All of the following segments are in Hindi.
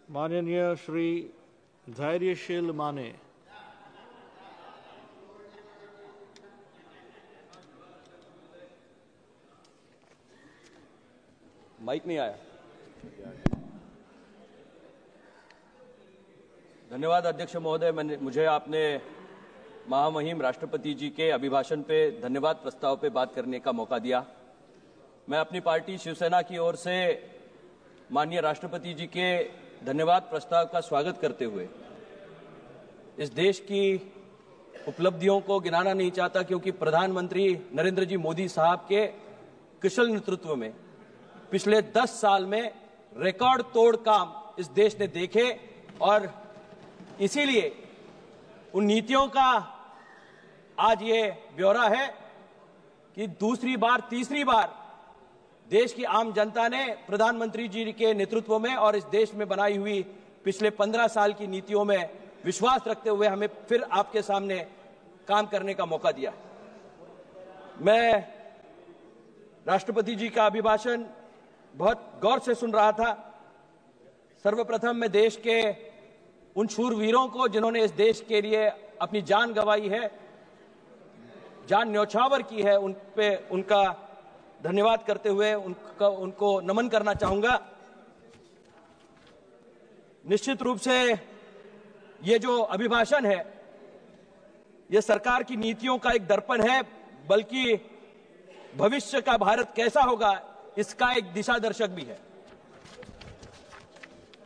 माननीय श्री धैर्यशील माने। माइक नहीं आया। धन्यवाद अध्यक्ष महोदय, मुझे आपने महामहिम राष्ट्रपति जी के अभिभाषण पे धन्यवाद प्रस्ताव पे बात करने का मौका दिया। मैं अपनी पार्टी शिवसेना की ओर से माननीय राष्ट्रपति जी के धन्यवाद प्रस्ताव का स्वागत करते हुए इस देश की उपलब्धियों को गिनाना नहीं चाहता, क्योंकि प्रधानमंत्री नरेंद्र जी मोदी साहब के कुशल नेतृत्व में पिछले 10 साल में रिकॉर्ड तोड़ काम इस देश ने देखे और इसीलिए उन नीतियों का आज ये ब्यौरा है कि दूसरी बार तीसरी बार देश की आम जनता ने प्रधानमंत्री जी के नेतृत्व में और इस देश में बनाई हुई पिछले 15 साल की नीतियों में विश्वास रखते हुए हमें फिर आपके सामने काम करने का मौका दिया। मैं राष्ट्रपति जी का अभिभाषण बहुत गौर से सुन रहा था। सर्वप्रथम मैं देश के उन शूरवीरों को जिन्होंने इस देश के लिए अपनी जान गंवाई है, जान न्यौछावर की है, उन पे उनका धन्यवाद करते हुए उनको नमन करना चाहूंगा। निश्चित रूप से ये जो अभिभाषण है ये सरकार की नीतियों का एक दर्पण है, बल्कि भविष्य का भारत कैसा होगा इसका एक दिशा दर्शक भी है।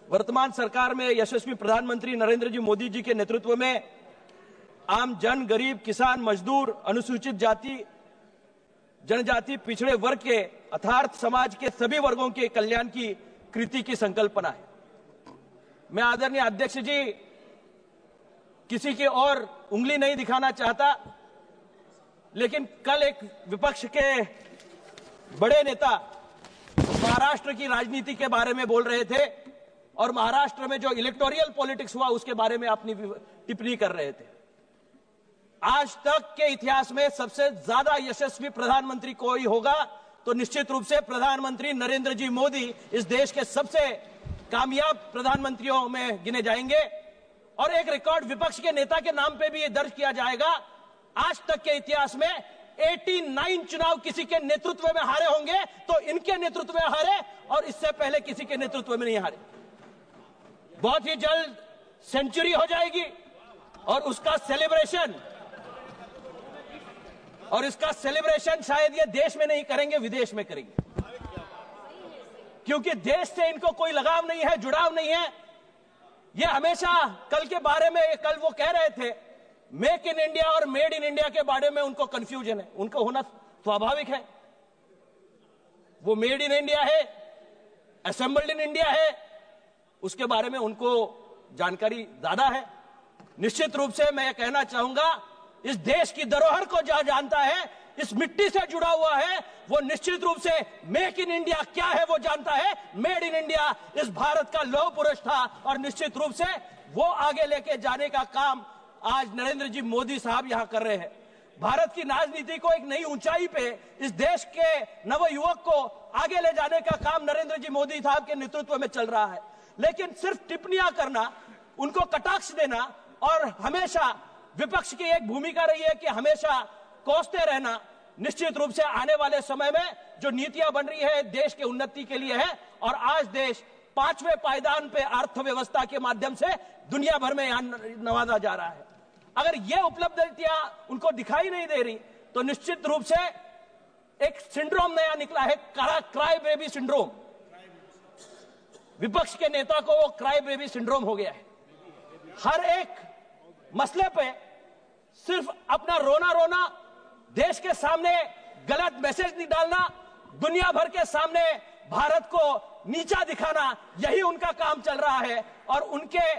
वर्तमान सरकार में यशस्वी प्रधानमंत्री नरेंद्र जी मोदी जी के नेतृत्व में आम जन, गरीब, किसान, मजदूर, अनुसूचित जाति, जनजाति, पिछड़े वर्ग के अर्थात समाज के सभी वर्गों के कल्याण की कृति की संकल्पना है। मैं आदरणीय अध्यक्ष जी किसी की और उंगली नहीं दिखाना चाहता, लेकिन कल एक विपक्ष के बड़े नेता महाराष्ट्र की राजनीति के बारे में बोल रहे थे और महाराष्ट्र में जो इलेक्टोरल पॉलिटिक्स हुआ उसके बारे में अपनी टिप्पणी कर रहे थे। आज तक के इतिहास में सबसे ज्यादा यशस्वी प्रधानमंत्री कोई होगा तो निश्चित रूप से प्रधानमंत्री नरेंद्र जी मोदी इस देश के सबसे कामयाब प्रधानमंत्रियों में गिने जाएंगे और एक रिकॉर्ड विपक्ष के नेता के नाम पे भी ये दर्ज किया जाएगा। आज तक के इतिहास में 89 चुनाव किसी के नेतृत्व में हारे होंगे तो इनके नेतृत्व में हारे और इससे पहले किसी के नेतृत्व में नहीं हारे। बहुत ही जल्द सेंचुरी हो जाएगी और इसका सेलिब्रेशन शायद ये देश में नहीं करेंगे, विदेश में करेंगे, क्योंकि देश से इनको कोई लगाव नहीं है, जुड़ाव नहीं है। ये हमेशा कल के बारे में, कल वो कह रहे थे मेक इन इंडिया और मेड इन इंडिया के बारे में उनको कंफ्यूजन है। उनको होना स्वाभाविक है। वो मेड इन इंडिया है, असेंबल्ड इन इंडिया है, उसके बारे में उनको जानकारी ज्यादा है। निश्चित रूप से मैं कहना चाहूंगा इस देश की धरोहर को जो जानता है, इस मिट्टी से जुड़ा हुआ है, वो निश्चित रूप से मेक इन इंडिया क्या है वो जानता है। मेड इन इंडिया इस भारत का लौह पुरुष था और निश्चित रूप से वो आगे लेके जाने का काम आज नरेंद्र जी मोदी साहब यहां कर रहे हैं। भारत की राजनीति को एक नई ऊंचाई पे इस देश के नवयुवक को आगे ले जाने का काम नरेंद्र जी मोदी साहब के नेतृत्व में चल रहा है। लेकिन सिर्फ टिप्पणियां करना, उनको कटाक्ष देना और हमेशा विपक्ष की एक भूमिका रही है कि हमेशा कोसते रहना, निश्चित रूप से आने वाले समय में जो नीतियां बन रही है देश के उन्नति के लिए है और आज देश 5वें पायदान पे अर्थव्यवस्था के माध्यम से दुनिया भर में यहां नवाजा जा रहा है। अगर ये उपलब्धियां उनको दिखाई नहीं दे रही तो निश्चित रूप से एक सिंड्रोम नया निकला है, क्राई बेबी सिंड्रोम। विपक्ष के नेता को वो क्राई बेबी सिंड्रोम हो गया है। हर एक मसले पे सिर्फ अपना रोना रोना, देश के सामने गलत मैसेज नहीं डालना, दुनिया भर के सामने भारत को नीचा दिखाना, यही उनका काम चल रहा है। और उनके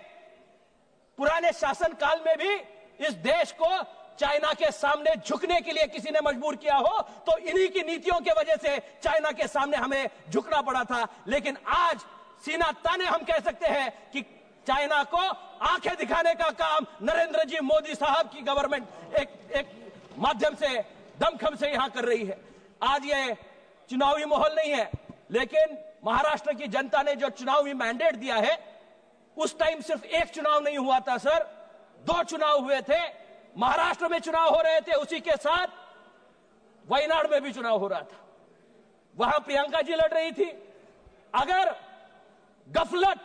पुराने शासन काल में भी इस देश को चाइना के सामने झुकने के लिए किसी ने मजबूर किया हो तो इन्हीं की नीतियों के वजह से चाइना के सामने हमें झुकना पड़ा था। लेकिन आज सीना ताने हम कह सकते हैं कि चाइना को आंखें दिखाने का काम नरेंद्र जी मोदी साहब की गवर्नमेंट एक माध्यम से, दमखम से यहां कर रही है। आज ये चुनावी माहौल नहीं है, लेकिन महाराष्ट्र की जनता ने जो चुनावी मैंडेट दिया है उस टाइम सिर्फ एक चुनाव नहीं हुआ था सर, 2 चुनाव हुए थे। महाराष्ट्र में चुनाव हो रहे थे, उसी के साथ वायनाड में भी चुनाव हो रहा था। वहां प्रियंका जी लड़ रही थी। अगर गफलत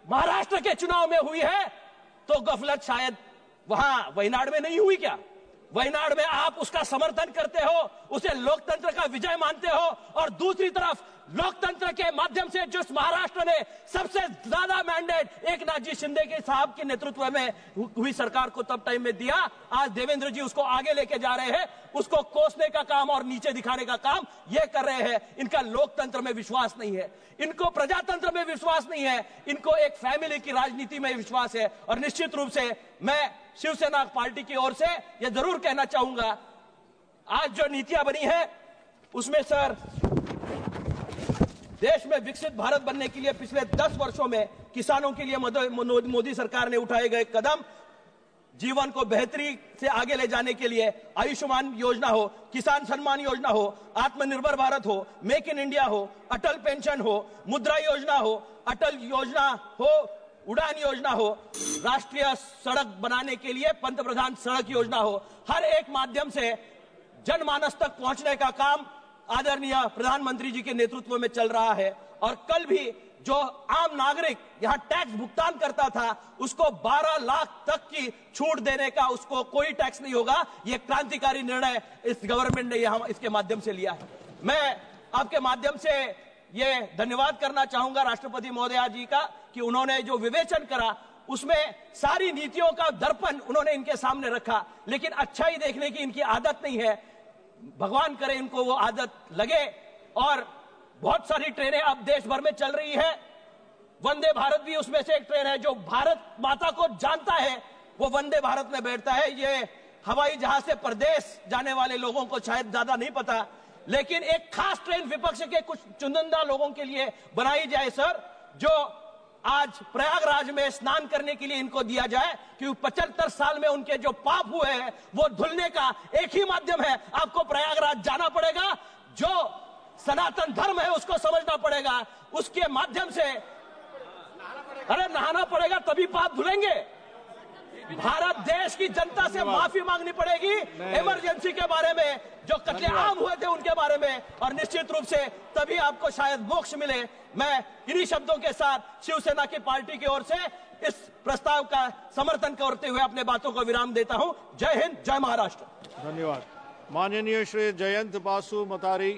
महाराष्ट्र के चुनाव में हुई है तो गफलत शायद वहां वायनाड में नहीं हुई क्या? वायनाड में आप उसका समर्थन करते हो, उसे लोकतंत्र का विजय मानते हो, और दूसरी तरफ लोकतंत्र के माध्यम से जिस महाराष्ट्र ने सबसे ज्यादा मैंडेट एकनाथ जी शिंदे के साहब के नेतृत्व में हुई सरकार को तब टाइम में दिया, आज देवेंद्र जी उसको आगे लेके जा रहे हैं, उसको कोसने का काम और नीचे दिखाने का काम ये कर रहे हैं। इनका लोकतंत्र में विश्वास नहीं है, इनको प्रजातंत्र में विश्वास नहीं है, इनको एक फैमिली की राजनीति में विश्वास है। और निश्चित रूप से मैं शिवसेना पार्टी की ओर से यह जरूर कहना चाहूंगा, आज जो नीतियां बनी है उसमें सर देश में विकसित भारत बनने के लिए पिछले 10 वर्षों में किसानों के लिए मोदी सरकार ने उठाए गए कदम, जीवन को बेहतरी से आगे ले जाने के लिए आयुष्मान योजना हो, किसान सम्मान योजना हो, आत्मनिर्भर भारत हो, मेक इन इंडिया हो, अटल पेंशन हो, मुद्रा योजना हो, अटल योजना हो, उड़ान योजना हो, राष्ट्रीय सड़क बनाने के लिए पंतप्रधान सड़क योजना हो, हर एक माध्यम से जनमानस तक पहुंचने का काम आदरणीय प्रधानमंत्री जी के नेतृत्व में चल रहा है। और कल भी जो आम नागरिक यहां टैक्स भुगतान करता था उसको 12 लाख तक की छूट देने का, उसको कोई टैक्स नहीं होगा। यह क्रांतिकारी निर्णय इस गवर्नमेंट ने यहां इसके माध्यम से लिया है। मैं आपके माध्यम से यह धन्यवाद करना चाहूंगा राष्ट्रपति महोदया जी का कि उन्होंने जो विवेचन करा उसमें सारी नीतियों का दर्पण उन्होंने इनके सामने रखा, लेकिन अच्छाई देखने की इनकी आदत नहीं है। भगवान करे इनको वो आदत लगे। और बहुत सारी ट्रेनें अब देश भर में चल रही है, वंदे भारत भी उसमें से एक ट्रेन है। जो भारत माता को जानता है वो वंदे भारत में बैठता है। ये हवाई जहाज से प्रदेश जाने वाले लोगों को शायद ज्यादा नहीं पता, लेकिन एक खास ट्रेन विपक्ष के कुछ चुनिंदा लोगों के लिए बनाई जाए सर, जो आज प्रयागराज में स्नान करने के लिए इनको दिया जाए, क्योंकि 75 साल में उनके जो पाप हुए हैं वो धुलने का एक ही माध्यम है, आपको प्रयागराज जाना पड़ेगा। जो सनातन धर्म है उसको समझना पड़ेगा, उसके माध्यम से अरे नहाना पड़ेगा तभी पाप धुलेंगे। भारत देश की जनता से माफी मांगनी पड़ेगी इमरजेंसी के बारे में, जो कत्लेआम हुए थे उनके बारे में, और निश्चित रूप से तभी आपको शायद मोक्ष मिले। मैं इन्हीं शब्दों के साथ शिवसेना की पार्टी की ओर से इस प्रस्ताव का समर्थन करते हुए अपने बातों को विराम देता हूं। जय हिंद, जय महाराष्ट्र। धन्यवाद। माननीय श्री जयंत बासु मतारी।